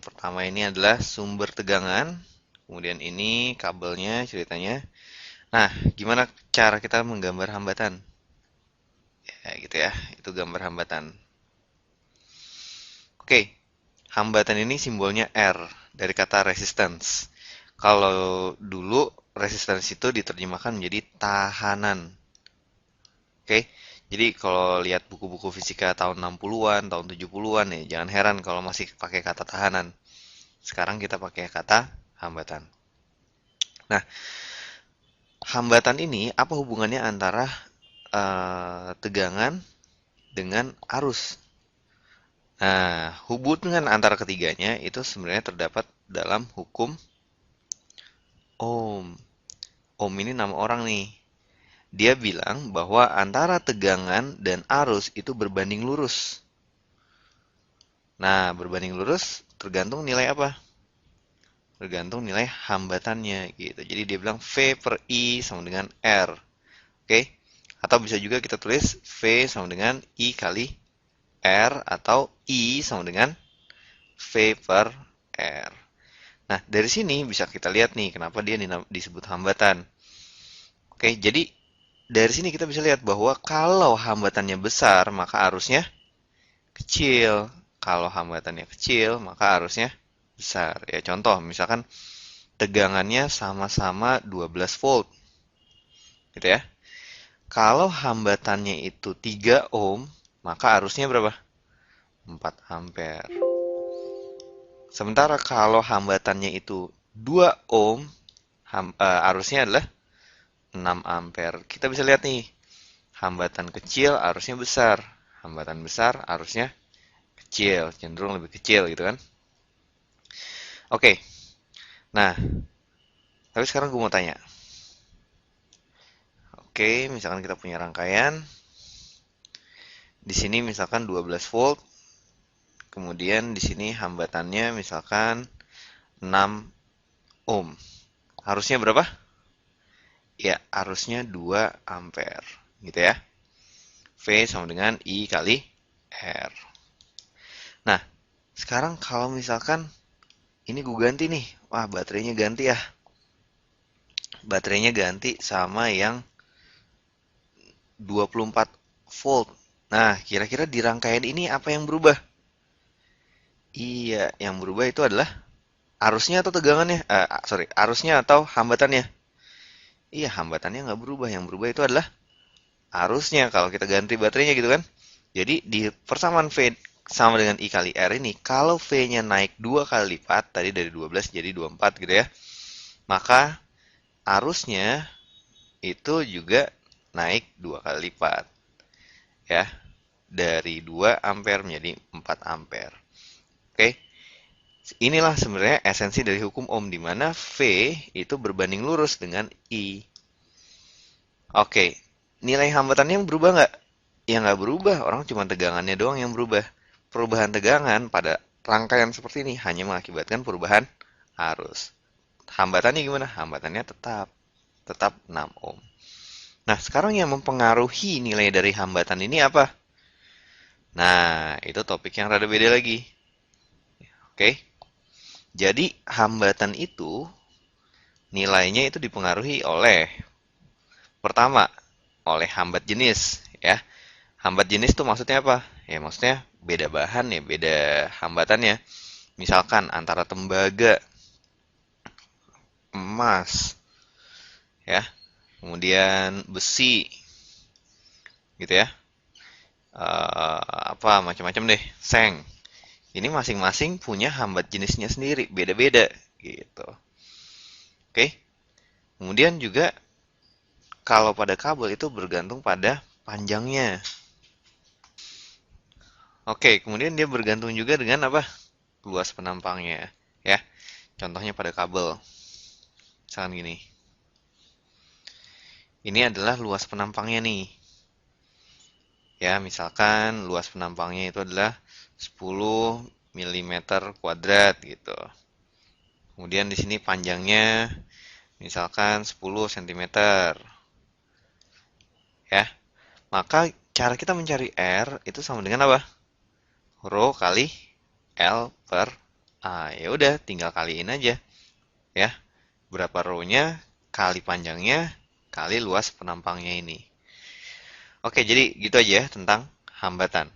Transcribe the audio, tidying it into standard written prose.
pertama ini adalah sumber tegangan, kemudian ini kabelnya ceritanya. Nah, gimana cara kita menggambar hambatan? Ya, gitu ya. Itu gambar hambatan. Oke, hambatan ini simbolnya R dari kata resistance. Kalau dulu resistance itu diterjemahkan menjadi tahanan. Oke, jadi kalau lihat buku-buku fisika tahun 60-an, tahun 70-an ya, jangan heran kalau masih pakai kata tahanan. Sekarang kita pakai kata hambatan. Nah, hambatan ini apa hubungannya antara tegangan dengan arus? Nah, hubungan antara ketiganya itu sebenarnya terdapat dalam hukum Ohm. Ohm ini nama orang nih. Dia bilang bahwa antara tegangan dan arus itu berbanding lurus. Nah, berbanding lurus tergantung nilai apa? Tergantung nilai hambatannya gitu. Jadi dia bilang V per I sama dengan R. Oke? Atau bisa juga kita tulis V sama dengan I kali R atau I sama dengan V per R. Nah, dari sini bisa kita lihat nih kenapa dia disebut hambatan. Oke, jadi dari sini kita bisa lihat bahwa kalau hambatannya besar, maka arusnya kecil. Kalau hambatannya kecil, maka arusnya besar. Ya, contoh, misalkan tegangannya sama-sama 12 volt, gitu ya. Kalau hambatannya itu 3 ohm, maka arusnya berapa? 4 ampere. Sementara kalau hambatannya itu 2 ohm, arusnya adalah 6 ampere. Kita bisa lihat nih, hambatan kecil arusnya besar. Hambatan besar arusnya kecil, cenderung lebih kecil gitu kan. Oke, nah, tapi sekarang gue mau tanya. Oke, misalkan kita punya rangkaian. Di sini misalkan 12 volt, kemudian di sini hambatannya misalkan 6 ohm. Harusnya berapa? Ya, arusnya 2 ampere, gitu ya. V sama dengan I kali R. Nah, sekarang kalau misalkan ini gue ganti nih. Wah, baterainya ganti ya. Baterainya ganti sama yang 24 volt. Nah, kira-kira di rangkaian ini apa yang berubah? Iya, yang berubah itu adalah arusnya atau tegangannya? Sorry, arusnya atau hambatannya? Iya, hambatannya nggak berubah. Yang berubah itu adalah arusnya kalau kita ganti baterainya gitu kan. Jadi di persamaan V sama dengan I kali R ini, kalau V-nya naik 2 kali lipat, tadi dari 12 jadi 24 gitu ya, maka arusnya itu juga naik 2 kali lipat. Ya, dari 2 ampere menjadi 4 ampere. Oke, inilah sebenarnya esensi dari hukum Ohm di mana V itu berbanding lurus dengan I. Oke, nilai hambatannya berubah nggak? Ya nggak berubah, orang cuma tegangannya doang yang berubah. Perubahan tegangan pada rangkaian seperti ini hanya mengakibatkan perubahan arus. Hambatannya gimana? Hambatannya tetap 6 ohm. Nah, sekarang yang mempengaruhi nilai dari hambatan ini apa? Nah, itu topik yang rada beda lagi. Oke, jadi hambatan itu nilainya itu dipengaruhi oleh pertama, oleh hambat jenis ya. Hambat jenis itu maksudnya apa? Ya maksudnya beda bahan ya, beda hambatannya. Misalkan antara tembaga, emas, ya, kemudian besi, gitu ya. Apa macam-macam deh, seng. Ini masing-masing punya hambat jenisnya sendiri, beda-beda gitu. Oke. Kemudian juga kalau pada kabel itu bergantung pada panjangnya. Oke, kemudian dia bergantung juga dengan apa? Luas penampangnya, ya. Contohnya pada kabel. Misalkan gini. Ini adalah luas penampangnya nih. Ya, misalkan luas penampangnya itu adalah 10 mm kuadrat gitu. Kemudian di sini panjangnya misalkan 10 cm. Ya. Maka cara kita mencari R itu sama dengan apa? Rho kali L per Ya udah, tinggal kaliin aja ya. Berapa row-nya kali panjangnya kali luas penampangnya ini. Oke, jadi gitu aja ya tentang hambatan.